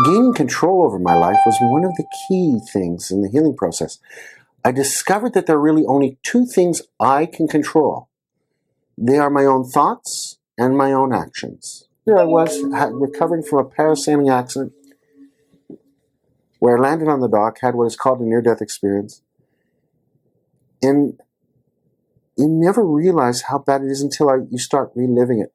Gaining control over my life was one of the key things in the healing process. I discovered that there are really only two things I can control. They are my own thoughts and my own actions. Here I was recovering from a parasailing accident where I landed on the dock, had what is called a near-death experience. And you never realize how bad it is until you start reliving it.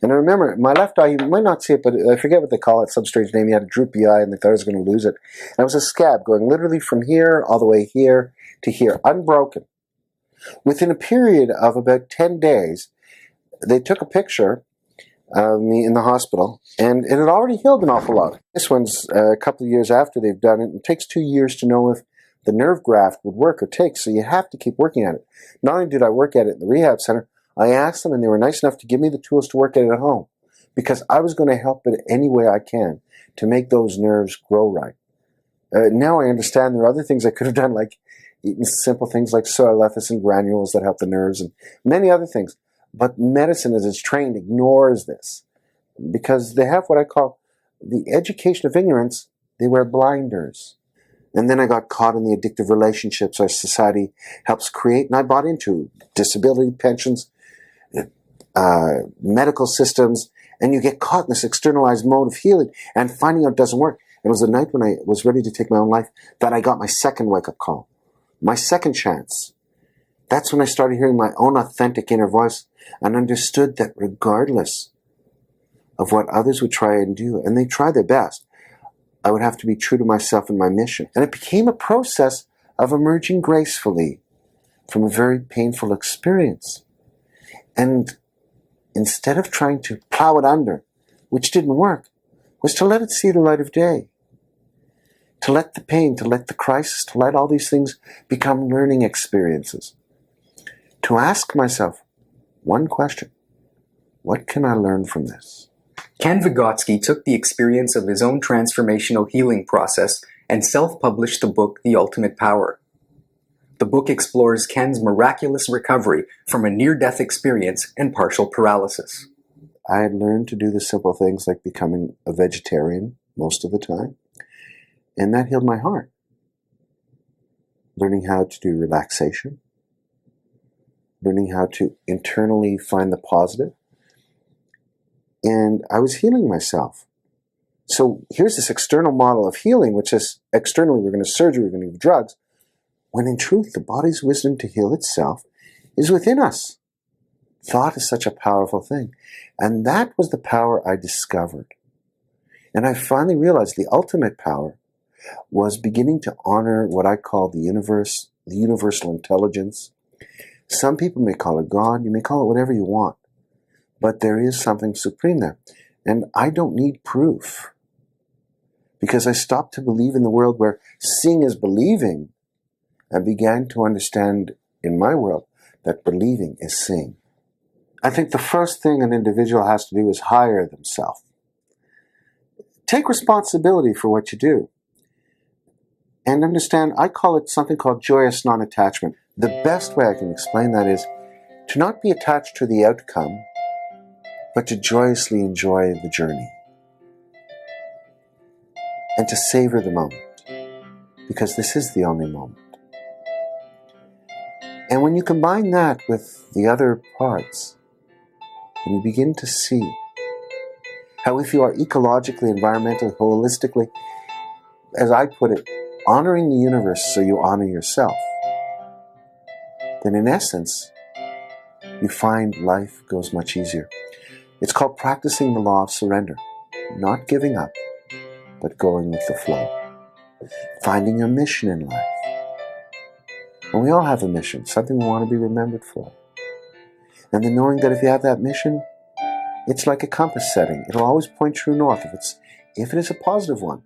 And I remember, my left eye, you might not see it, but I forget what they call it, some strange name. He had a droopy eye and they thought I was going to lose it. And it was a scab going literally from here all the way here to here, unbroken. Within a period of about 10 days, they took a picture of me in the hospital, and it had already healed an awful lot. This one's a couple of years after they've done it. It takes 2 years to know if the nerve graft would work or take, so you have to keep working at it. Not only did I work at it in the rehab center, I asked them, and they were nice enough to give me the tools to work at it at home, because I was going to help it any way I can to make those nerves grow right. Now I understand there are other things I could have done, like eating simple things like soy lecithin granules that help the nerves and many other things. But medicine, as it's trained, ignores this because they have what I call the education of ignorance. They wear blinders. And then I got caught in the addictive relationships our society helps create, and I bought into disability pensions, medical systems, and you get caught in this externalized mode of healing and finding out it doesn't work. It was the night when I was ready to take my own life that I got my second wake-up call, my second chance. That's when I started hearing my own authentic inner voice and understood that regardless of what others would try and do, and they try their best, I would have to be true to myself and my mission. And it became a process of emerging gracefully from a very painful experience. And instead of trying to plow it under, which didn't work, was to let it see the light of day. To let the pain, to let the crisis, to let all these things become learning experiences. To ask myself one question: what can I learn from this? Ken Vegotsky took the experience of his own transformational healing process and self-published the book, The Ultimate Power. The book explores Ken's miraculous recovery from a near-death experience and partial paralysis. I had learned to do the simple things like becoming a vegetarian most of the time, and that healed my heart. Learning how to do relaxation, learning how to internally find the positive, and I was healing myself. So here's this external model of healing, which is externally we're going to surgery, we're going to give drugs, when in truth the body's wisdom to heal itself is within us. Thought is such a powerful thing. And that was the power I discovered. And I finally realized the ultimate power was beginning to honor what I call the universe, the universal intelligence. Some people may call it God, you may call it whatever you want. But there is something supreme there. And I don't need proof. Because I stopped to believe in the world where seeing is believing, and began to understand in my world that believing is seeing. I think the first thing an individual has to do is hire themselves. Take responsibility for what you do. And understand, I call it something called joyous non-attachment. The best way I can explain that is to not be attached to the outcome, but to joyously enjoy the journey. And to savor the moment, because this is the only moment. And when you combine that with the other parts, and you begin to see how if you are ecologically, environmentally, holistically, as I put it, honoring the universe so you honor yourself, then in essence, you find life goes much easier. It's called practicing the law of surrender, not giving up, but going with the flow. Finding your mission in life. And we all have a mission, something we want to be remembered for. And then knowing that if you have that mission, it's like a compass setting. It'll always point true north if it is a positive one.